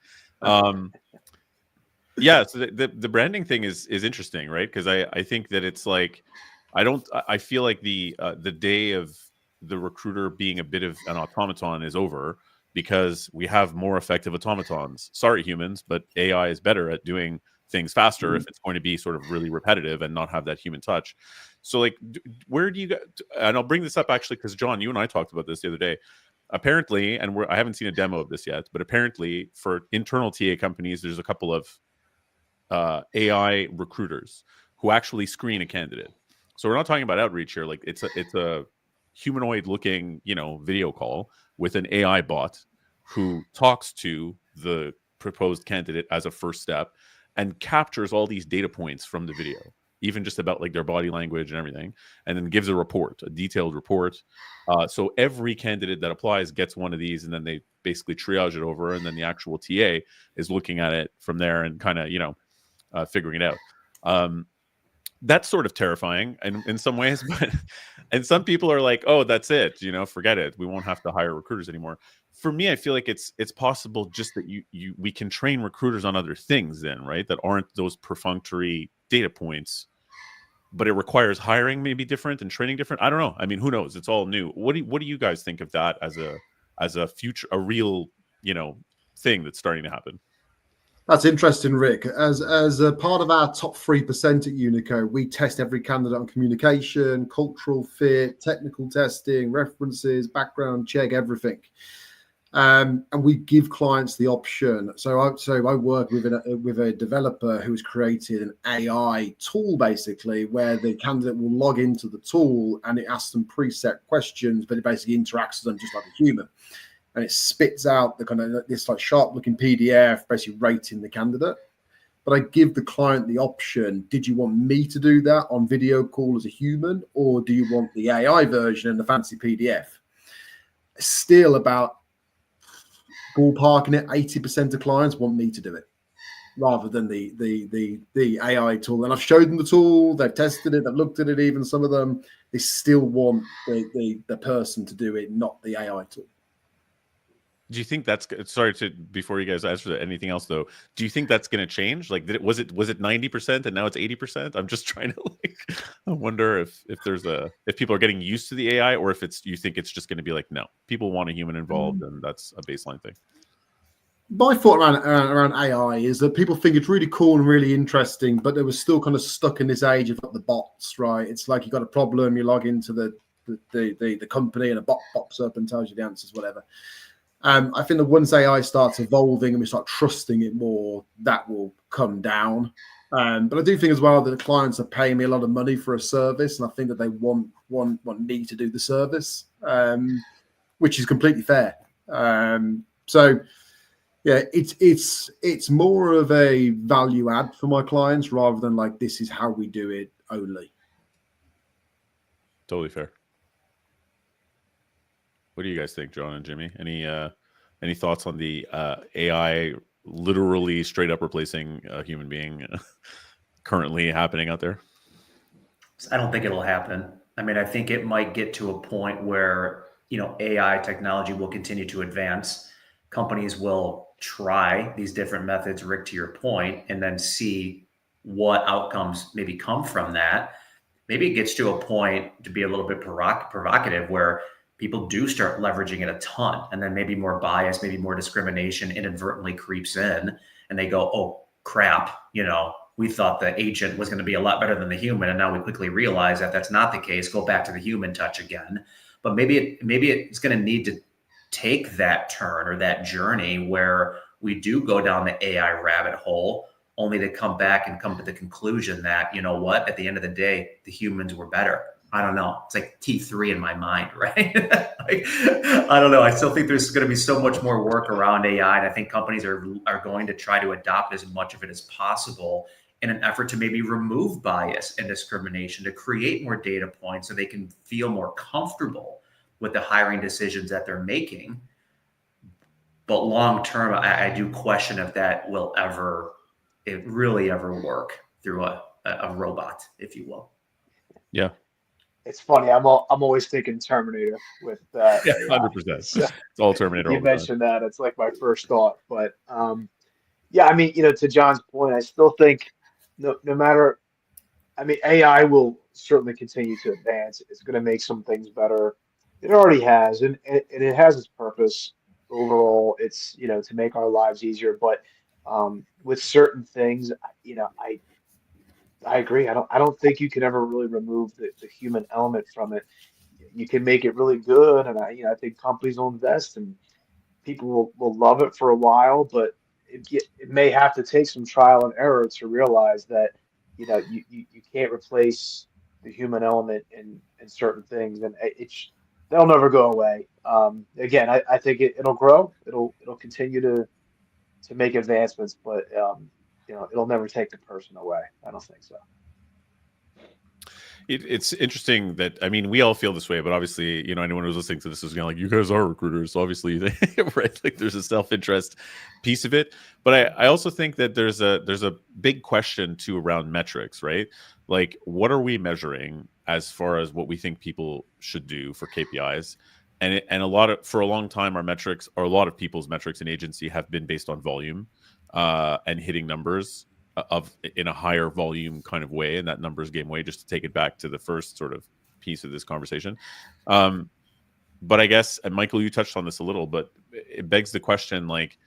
yeah. So the branding thing is interesting, right? Because I think that it's like I feel like the day of the recruiter being a bit of an automaton is over because we have more effective automatons. Sorry, humans, but AI is better at doing things faster if it's going to be sort of really repetitive and not have that human touch. So, like, where do you go? And I'll bring this up actually because John, you and I talked about this the other day. Apparently, and I haven't seen a demo of this yet, but apparently for internal TA companies, there's a couple of AI recruiters who actually screen a candidate. So we're not talking about outreach here. Like it's a humanoid looking, video call with an AI bot who talks to the proposed candidate as a first step and captures all these data points from the video, even just about like their body language and everything, and then gives a detailed report. So every candidate that applies gets one of these, and then they basically triage it over, and then the actual TA is looking at it from there and kind of, figuring it out. That's sort of terrifying in some ways, but and some people are like, oh, that's it, forget it. We won't have to hire recruiters anymore. For me, I feel like it's possible just that we can train recruiters on other things then, right? That aren't those perfunctory data points, but it requires hiring maybe different and training different. I don't know. I mean, who knows? It's all new. What do you guys think of that as a future, a real, thing that's starting to happen? That's interesting, Rick. As a part of our top 3% at Unico, we test every candidate on communication, cultural fit, technical testing, references, background check, everything. And we give clients the option. So I work with a developer who has created an AI tool, basically, where the candidate will log into the tool and it asks them preset questions, but it basically interacts with them just like a human. And it spits out the kind of this like sharp looking PDF, basically rating the candidate. But I give the client the option: did you want me to do that on video call as a human, or do you want the AI version and the fancy PDF? Still about ballparking it, 80% of clients want me to do it rather than the AI tool. And I've showed them the tool, they've tested it, they've looked at it. Even some of them, they still want the person to do it, not the AI tool. Do you think that's before you guys answer anything else though? Do you think that's going to change? Like, was it 90% and now it's 80%? I'm just trying to I wonder if people are getting used to the AI, or if you think it's just going to be like, no, people want a human involved and that's a baseline thing. My thought around AI is that people think it's really cool and really interesting, but they were still kind of stuck in this age of the bots, right? It's like you got a problem, you log into the company and a bot pops up and tells you the answers, whatever. I think that once AI starts evolving and we start trusting it more, that will come down. But I do think as well that the clients are paying me a lot of money for a service, and I think that they want me to do the service, which is completely fair. So yeah, it's more of a value add for my clients rather than like this is how we do it only. Totally fair. What do you guys think, John and Jimmy? Any thoughts on the AI literally straight up replacing a human being currently happening out there? I don't think it'll happen. I mean, I think it might get to a point where, AI technology will continue to advance. Companies will try these different methods, Rick, to your point, and then see what outcomes maybe come from that, maybe it gets to a point to be a little bit provocative where people do start leveraging it a ton, and then maybe more bias, maybe more discrimination inadvertently creeps in, and they go, oh crap, we thought the agent was going to be a lot better than the human, and now we quickly realize that that's not the case. Go back to the human touch again. But maybe it's going to need to take that turn or that journey where we do go down the AI rabbit hole, only to come back and come to the conclusion that, at the end of the day, the humans were better. I don't know. It's like T3 in my mind, right? I don't know. I still think there's going to be so much more work around AI. And I think companies are going to try to adopt as much of it as possible in an effort to maybe remove bias and discrimination, to create more data points so they can feel more comfortable with the hiring decisions that they're making. But long term, I do question if that will really ever work through a robot, if you will. Yeah. It's funny. I'm always thinking Terminator with that. Yeah, 100%. So, it's all Terminator. You mentioned that. It's like my first thought. But yeah, I mean, to John's point, I still think no matter, I mean, AI will certainly continue to advance. It's going to make some things better. It already has, and it has its purpose overall. It's, to make our lives easier. But with certain things, I agree. I don't think you can ever really remove the human element from it. You can make it really good, and I think companies will invest, and people will love it for a while, but it may have to take some trial and error to realize that you can't replace the human element in certain things, and they'll never go away. Again, I think it'll grow. It'll continue to make advancements, but it'll never take the person away. I don't think so. It's interesting that, I mean, we all feel this way, but obviously, anyone who's listening to this is going to you guys are recruiters, so obviously, right? Like, there's a self-interest piece of it, but I also think that there's a big question too around metrics, right? Like, what are we measuring as far as what we think people should do for KPIs? And for a long time, our metrics, or a lot of people's metrics in agency, have been based on volume and hitting numbers in a higher volume kind of way, and that numbers game way, just to take it back to the first sort of piece of this conversation. But I guess, and Michael, you touched on this a little, but it begs the question, like,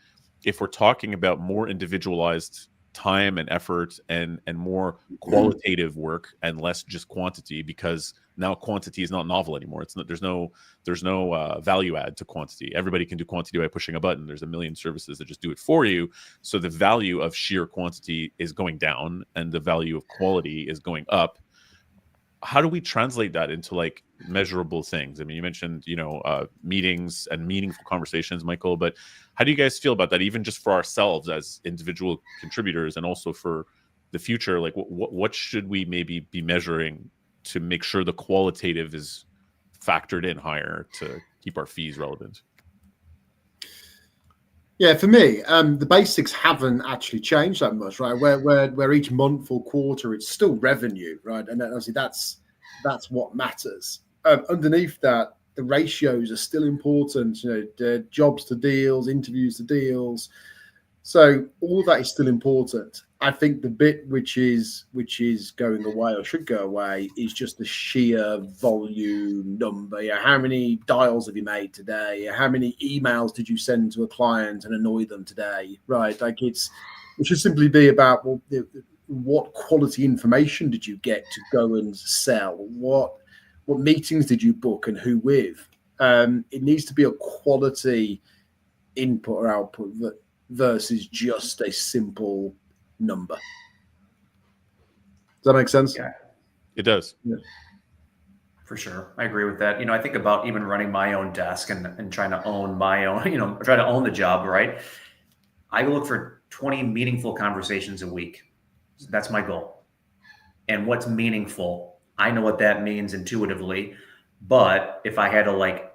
if we're talking about more individualized time and effort and more qualitative work and less just quantity, because now quantity is not novel anymore. It's not, there's no value add to quantity. Everybody can do quantity by pushing a button. There's a million services that just do it for you. So the value of sheer quantity is going down and the value of quality is going up. How do we translate that into like measurable things? I mean, you mentioned, meetings and meaningful conversations, Michael, but how do you guys feel about that, even just for ourselves as individual contributors and also for the future? Like, what should we maybe be measuring to make sure the qualitative is factored in higher to keep our fees relevant? Yeah, for me, the basics haven't actually changed that much, right? Where each month or quarter, it's still revenue, right? And obviously that's what matters. Underneath that, the ratios are still important. The jobs to deals, interviews to deals. So all of that is still important. I think the bit which is going away or should go away is just the sheer volume number. How many dials have you made today? How many emails did you send to a client and annoy them today? Right? Like, it should simply be about, well, what quality information did you get to go and sell? What meetings did you book and who with? It needs to be a quality input or output versus just a simple number. Does that make sense? Yeah, it does. Yeah. For sure. I agree with that. I think about even running my own desk and trying to own my own, try to own the job, right? I look for 20 meaningful conversations a week. That's my goal. And what's meaningful, I know what that means intuitively, but if I had to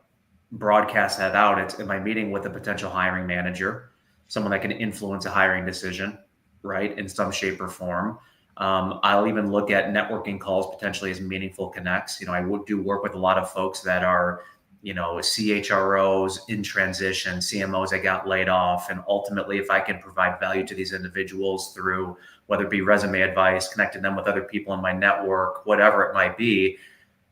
broadcast that out, it's, am I meeting with a potential hiring manager, someone that can influence a hiring decision, right, in some shape or form. I'll even look at networking calls potentially as meaningful connects. I would do work with a lot of folks that are CHROs in transition, CMOs that got laid off. And ultimately, if I can provide value to these individuals through whether it be resume advice, connecting them with other people in my network, whatever it might be,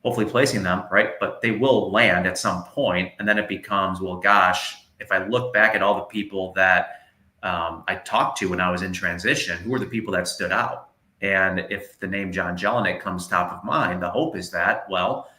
hopefully placing them, right? But they will land at some point, and then it becomes, well, gosh, if I look back at all the people that I talked to when I was in transition, who are the people that stood out? And if the name John Jelinek comes top of mind, the hope is that, well,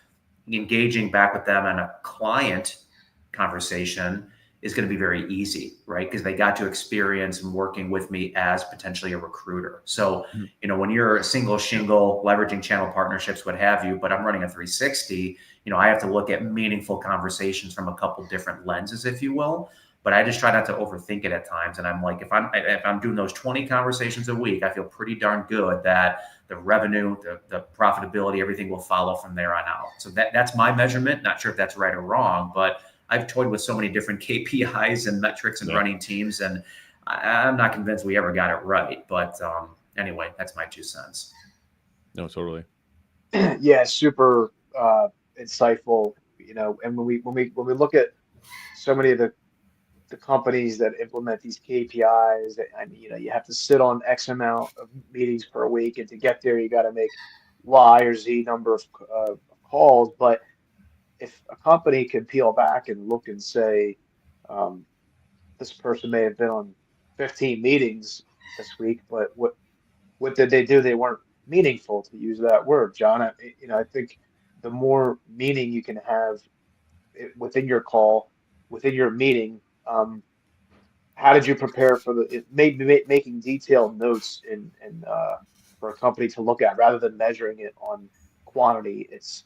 engaging back with them on a client conversation is going to be very easy, right? Because they got to experience working with me as potentially a recruiter. So, when you're a single shingle, leveraging channel partnerships, what have you, but I'm running a 360, I have to look at meaningful conversations from a couple different lenses, if you will. But I just try not to overthink it at times. And I'm like, if I'm doing those 20 conversations a week, I feel pretty darn good that the revenue, the profitability, everything will follow from there on out. So that's my measurement. Not sure if that's right or wrong, but I've toyed with so many different KPIs and metrics and running teams, and I'm not convinced we ever got it right. But anyway, that's my 2 cents. No, totally. Yeah, super insightful. And when we look at so many of the companies that implement these KPIs, and you have to sit on X amount of meetings per week, and to get there, you got to make Y or Z number of calls. But if a company can peel back and look and say, this person may have been on 15 meetings this week, but what did they do? They weren't meaningful, to use that word, John. I think the more meaning you can have within your call, within your meeting, how did you prepare for making detailed notes and for a company to look at rather than measuring it on quantity? It's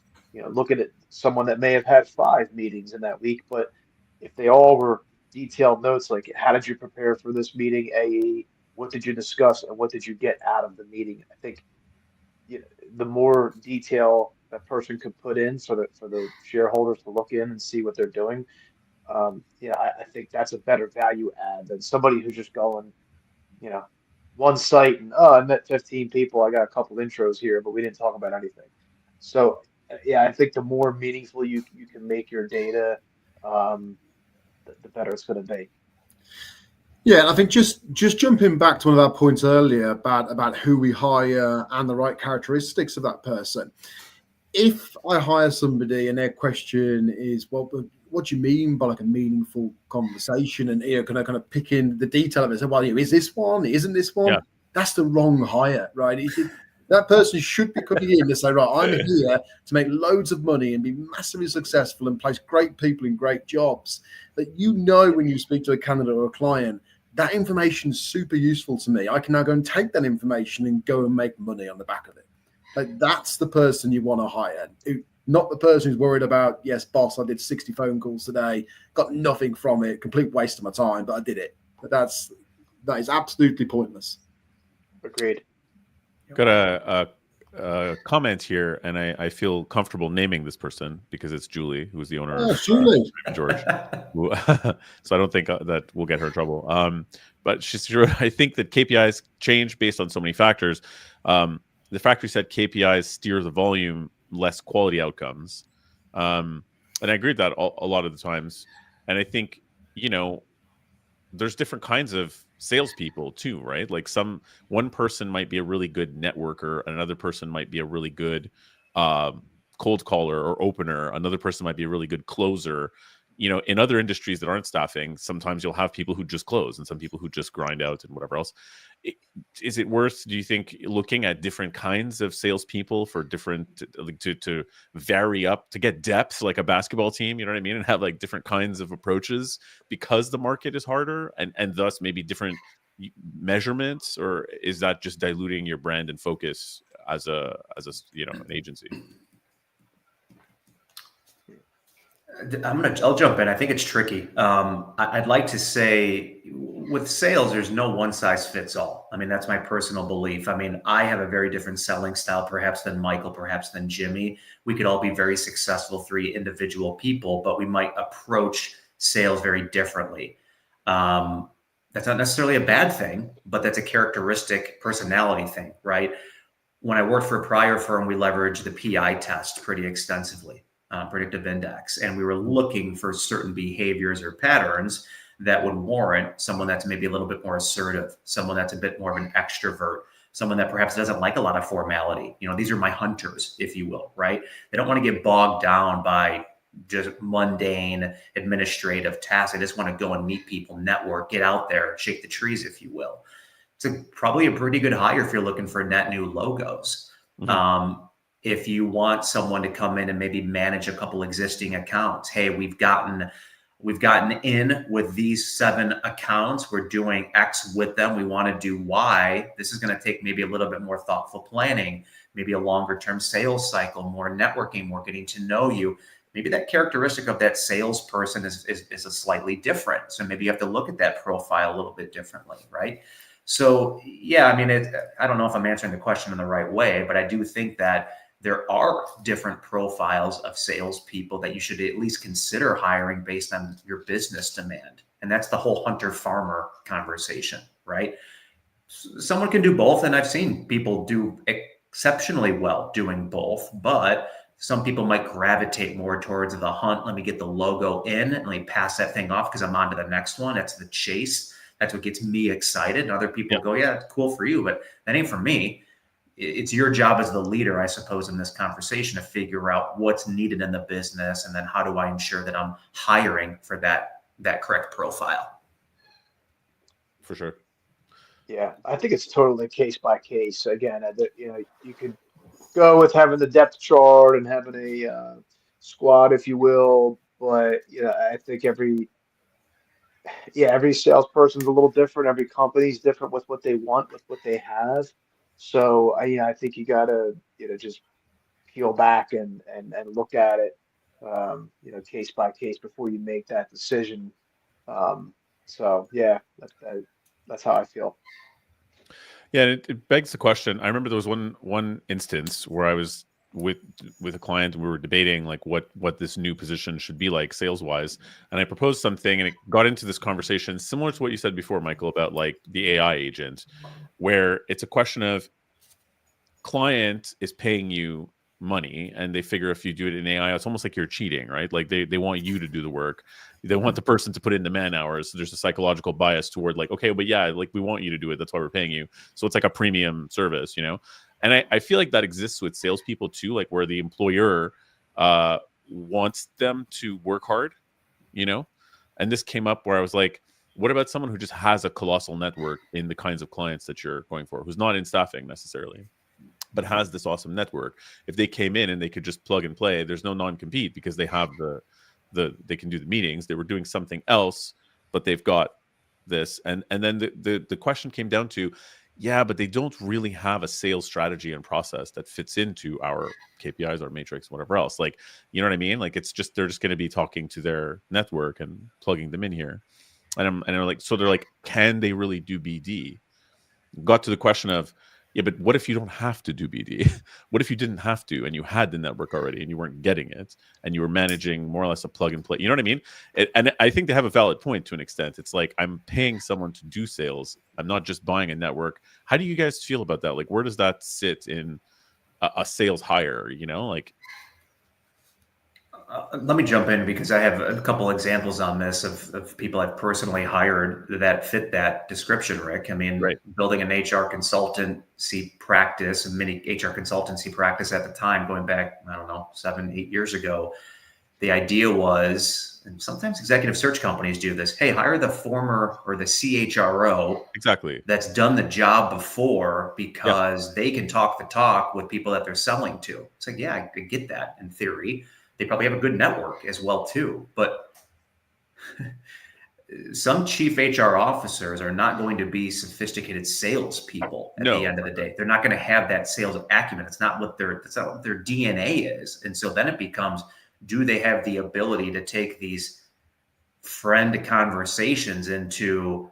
looking at someone that may have had 5 meetings in that week, but if they all were detailed notes, like how did you prepare for this meeting, AE, what did you discuss, and what did you get out of the meeting? I think the more detail that person could put in for the shareholders to look in and see what they're doing, I think that's a better value add than somebody who's just going, one site and I met 15 people, I got a couple intros here, but we didn't talk about anything. So I think the more meaningful you can make your data, the better it's going to be. Yeah, and I think just jumping back to one of our points earlier about who we hire and the right characteristics of that person. If I hire somebody and their question is, well, what do you mean by like a meaningful conversation? And kind of pick in the detail of it. So, well, is this one? Isn't this one? Yeah. That's the wrong hire, right? That person should be coming in to say, right, I'm here to make loads of money and be massively successful and place great people in great jobs. That when you speak to a candidate or a client, that information is super useful to me. I can now go and take that information and go and make money on the back of it. Like, that's the person you want to hire, not the person who's worried about, yes, boss, I did 60 phone calls today, got nothing from it, complete waste of my time, but I did it. But that is absolutely pointless. Agreed. Got a comment here, and I feel comfortable naming this person because it's Julie, who's the owner of Julie. George. So I don't think that we'll get her in trouble. But she's sure. I think that KPIs change based on so many factors. The factory said KPIs steer the volume, less quality outcomes. And I agree with that a lot of the times. And I think, there's different kinds of salespeople too, right? Like one person might be a really good networker, another person might be a really good cold caller or opener. Another person might be a really good closer. In other industries that aren't staffing, sometimes you'll have people who just close and some people who just grind out and whatever else. Is it worth, do you think, looking at different kinds of salespeople for different, to vary up, to get depth like a basketball team, you know what I mean? And have like different kinds of approaches because the market is harder and thus maybe different measurements? Or is that just diluting your brand and focus as an agency? I'll jump in. I think it's tricky. I'd like to say with sales, there's no one size fits all. I mean, that's my personal belief. I mean, I have a very different selling style, perhaps than Michael, perhaps than Jimmy. We could all be very successful 3 individual people, but we might approach sales very differently. That's not necessarily a bad thing, but that's a characteristic personality thing, right? When I worked for a prior firm, we leveraged the PI test pretty extensively. predictive index, and we were looking for certain behaviors or patterns that would warrant someone that's maybe a little bit more assertive, someone that's a bit more of an extrovert, someone that perhaps doesn't like a lot of formality. These are my hunters, if you will, right? They don't want to get bogged down by just mundane administrative tasks. They just want to go and meet people, network, get out there, shake the trees, if you will. It's probably a pretty good hire if you're looking for net new logos. If you want someone to come in and maybe manage a couple existing accounts, hey, we've gotten in with these 7 accounts. We're doing X with them. We want to do Y. This is going to take maybe a little bit more thoughtful planning, maybe a longer term sales cycle, more networking, more getting to know you. Maybe that characteristic of that salesperson is a slightly different. So maybe you have to look at that profile a little bit differently, right? So yeah, I mean, I don't know if I'm answering the question in the right way, but I do think that there are different profiles of salespeople that you should at least consider hiring based on your business demand. And that's the whole hunter-farmer conversation, right? Someone can do both, and I've seen people do exceptionally well doing both, but some people might gravitate more towards the hunt. Let me get the logo in and let me pass that thing off because I'm on to the next one. That's the chase. That's what gets me excited. And other people go, yeah, it's cool for you, but that ain't for me. It's your job as the leader, I suppose, in this conversation to figure out what's needed in the business, and then how do I ensure that I'm hiring for that correct profile. For sure. Yeah, I think it's totally case by case. Again, you could go with having the depth chart and having a squad, if you will, but I think every salesperson's a little different. Every company's different with what they want, with what they have. So I think you gotta just peel back and look at it case by case before you make that decision. So yeah, that's how I feel. Yeah, it begs the question. I remember there was one instance where I was with a client and we were debating like what this new position should be like sales wise, and I proposed something and it got into this conversation similar to what you said before, Michael, about like the AI agent, where it's a question of client is paying you money and they figure if you do it in AI, it's almost like you're cheating, right? Like they want you to do the work. They want the person to put in the man hours. So there's a psychological bias toward like, okay, but yeah, like we want you to do it. That's why we're paying you. So it's like a premium service, And I feel like that exists with salespeople too, like where the employer wants them to work hard, And this came up where I was like, what about someone who just has a colossal network in the kinds of clients that you're going for, who's not in staffing necessarily, but has this awesome network? If they came in and they could just plug and play, there's no non-compete because they have they can do the meetings. They were doing something else, but they've got this. And then the question came down to, yeah, but they don't really have a sales strategy and process that fits into our KPIs, our matrix, whatever else. Like, you know what I mean? Like they're just going to be talking to their network and plugging them in here. And I'm like, so they're like, can they really do BD? Got to the question of, yeah, but what if you don't have to do BD? What if you didn't have to and you had the network already and you weren't getting it and you were managing more or less a plug and play? You know what I mean? And I think they have a valid point to an extent. It's like I'm paying someone to do sales. I'm not just buying a network. How do you guys feel about that? Like, where does that sit in a sales hire? Like. Let me jump in because I have a couple examples on this of people I've personally hired that fit that description, Rick. I mean, right. Building an HR consultancy practice, a mini HR consultancy practice at the time, going back, 7-8 years ago. The idea was, and sometimes executive search companies do this, hey, hire the former or the CHRO exactly that's done the job before because they can talk the talk with people that they're selling to. It's like, yeah, I could get that in theory. They probably have a good network as well too, but some chief HR officers are not going to be sophisticated salespeople at the end of the day. They're not going to have that sales acumen. It's not what their DNA is. And so then it becomes, do they have the ability to take these friend conversations into,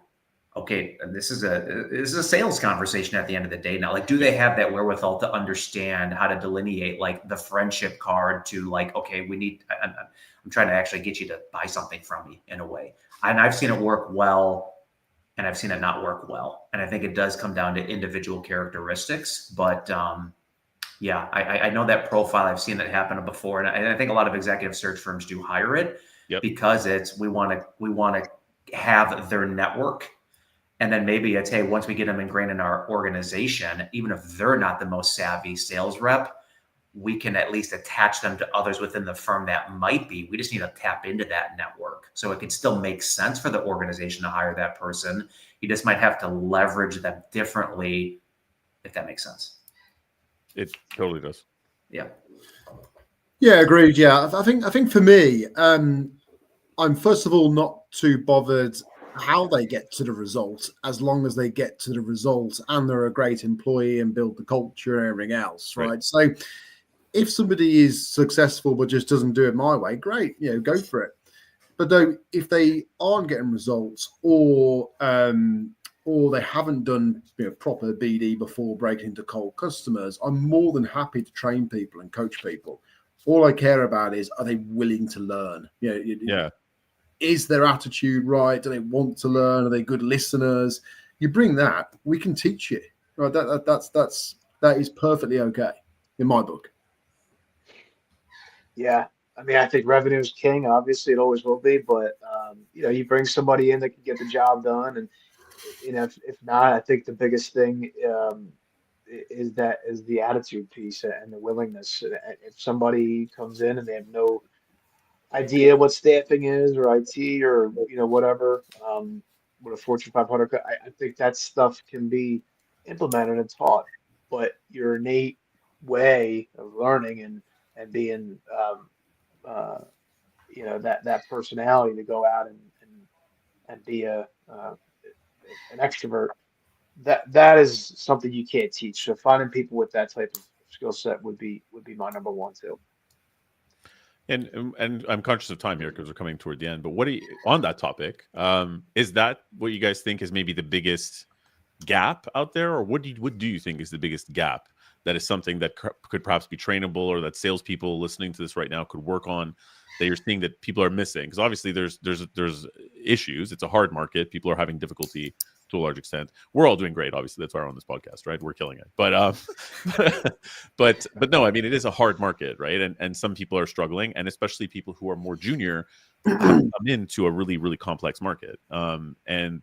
okay, this is a sales conversation at the end of the day. Now, like, do they have that wherewithal to understand how to delineate like the friendship card to like, okay, I'm trying to actually get you to buy something from me in a way. And I've seen it work well and I've seen it not work well. And I think it does come down to individual characteristics, but Yeah, I know that profile. I've seen that happen before, and I think a lot of executive search firms do hire it because we want to have their network, and then maybe it's, hey, once we get them ingrained in our organization, even if they're not the most savvy sales rep, we can at least attach them to others within the firm that might be. We just need to tap into that network, so it could still make sense for the organization to hire that person. You just might have to leverage them differently, if that makes sense. It totally does. Yeah. Yeah, agreed. Yeah, I think for me, I'm first of all not too bothered how they get to the result, as long as they get to the result and they're a great employee and build the culture and everything else, right? So if somebody is successful but just doesn't do it my way, great, go for it. But though, if they aren't getting results, or they haven't done proper BD before breaking into cold customers, I'm more than happy to train people and coach people. All I care about is, are they willing to learn? Is their attitude right? Do they want to learn? Are they good listeners? You bring that, we can teach you. Right? That is perfectly okay in my book. Yeah. I mean, I think revenue is king. Obviously, it always will be. But you bring somebody in that can get the job done, and if not, I think the biggest thing is the attitude piece and the willingness. If somebody comes in and they have no idea what staffing is, or IT, or whatever, what a Fortune 500, I think that stuff can be implemented and taught. But your innate way of learning and being that personality to go out and be an extrovert, that is something you can't teach. So finding people with that type of skill set would be my number one too. And I'm conscious of time here because we're coming toward the end. But what do you, on that topic, is that what you guys think is maybe the biggest gap out there, or what do you think is the biggest gap that is something that could perhaps be trainable, or that salespeople listening to this right now could work on, that you're seeing that people are missing? Because obviously there's issues. It's a hard market. People are having difficulty to a large extent. We're all doing great. Obviously, that's why we're on this podcast, right? We're killing it. But but no, I mean, it is a hard market, right? And some people are struggling, and especially people who are more junior come into a really, really complex market. And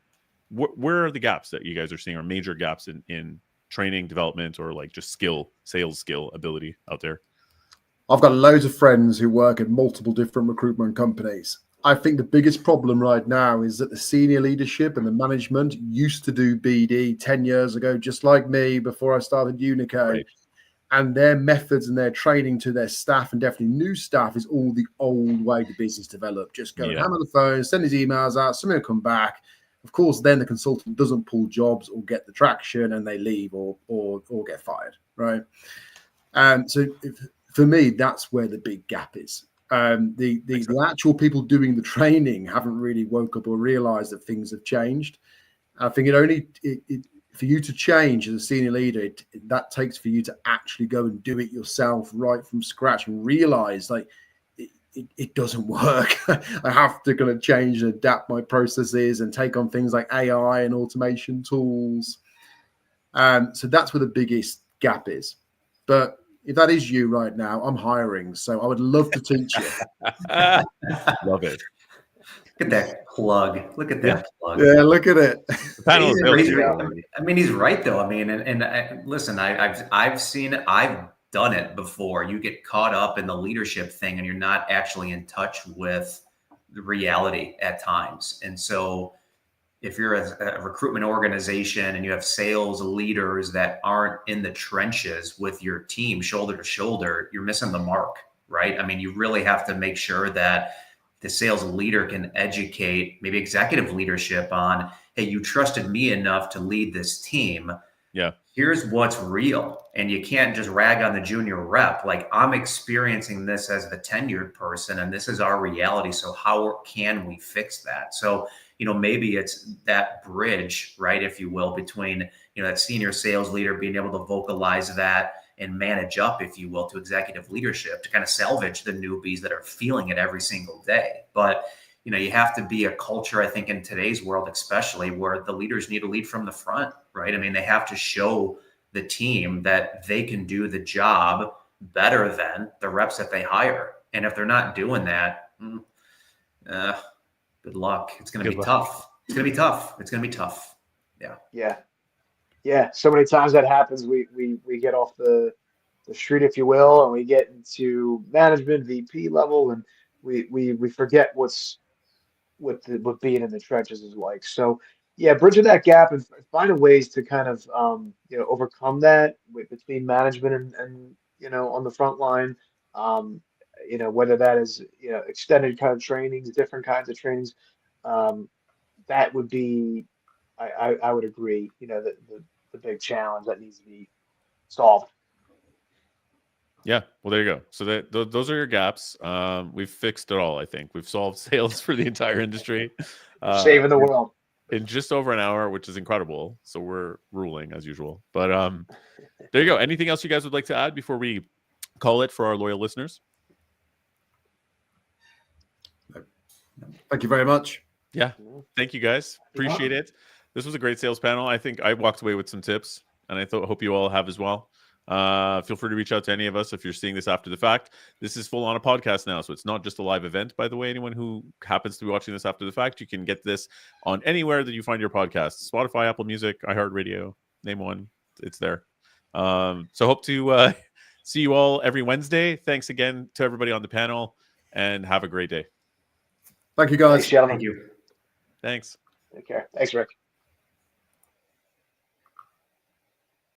where are the gaps that you guys are seeing, are major gaps in training, development, or like just sales skill ability out there? I've got loads of friends who work at multiple different recruitment companies. I think the biggest problem right now is that the senior leadership and the management used to do BD 10 years ago, just like me before I started Unico. Right. And their methods and their training to their staff, and definitely new staff, is all the old way to business develop. Just go hammer the phone, send his emails out, somebody will come back. Of course, then the consultant doesn't pull jobs or get the traction, and they leave or get fired, right? So for me, that's where the big gap is. The actual people doing the training haven't really woke up or realized that things have changed. I think for you to change as a senior leader, that takes for you to actually go and do it yourself right from scratch and realize like it doesn't work. I have to kind of change and adapt my processes and take on things like AI and automation tools. So that's where the biggest gap is. But if that is you right now, I'm hiring, so I would love to teach you. Love it. Look at that plug. Look at that plug. Yeah, look at it. I mean, he's right though. I mean, and listen, I've done it before. You get caught up in the leadership thing, and you're not actually in touch with the reality at times. And so, if you're a recruitment organization and you have sales leaders that aren't in the trenches with your team shoulder to shoulder, you're missing the mark, right? I mean, you really have to make sure that the sales leader can educate maybe executive leadership on, hey, you trusted me enough to lead this team. Yeah. Here's what's real. And you can't just rag on the junior rep. Like, I'm experiencing this as the tenured person, and this is our reality. So how can we fix that? So, maybe it's that bridge, right, if you will, between, that senior sales leader being able to vocalize that and manage up, if you will, to executive leadership to kind of salvage the newbies that are feeling it every single day. But, you have to be a culture, I think, in today's world, especially, where the leaders need to lead from the front, right? I mean, they have to show the team that they can do the job better than the reps that they hire. And if they're not doing that, good luck. It's going to be tough. It's going to be tough. It's going to be tough. Yeah. Yeah. So many times that happens. We get off the street, if you will, and we get into management, VP level, and we forget what being in the trenches is like. So yeah, bridging that gap and finding ways to kind of overcome that between management and on the front line. Whether that is extended kind of trainings, different kinds of trainings. That would be, I would agree. The big challenge that needs to be solved. Yeah, well, there you go. So those are your gaps. We've fixed it all. I think we've solved sales for the entire industry. Saving the world in just over an hour, which is incredible. So we're ruling as usual. But there you go. Anything else you guys would like to add before we call it for our loyal listeners? Thank you very much. Yeah, thank you guys. Appreciate it. This was a great sales panel. I think I walked away with some tips, and I hope you all have as well. Feel free to reach out to any of us if you're seeing this after the fact. This is full on a podcast now, so it's not just a live event. By the way, anyone who happens to be watching this after the fact, you can get this on anywhere that you find your podcasts: Spotify, Apple Music, iHeartRadio, name one. It's there. So hope to see you all every Wednesday. Thanks again to everybody on the panel, and have a great day. Thank you, guys. Thanks, gentlemen. Thank you. Thanks. Take care. Thanks, Rick.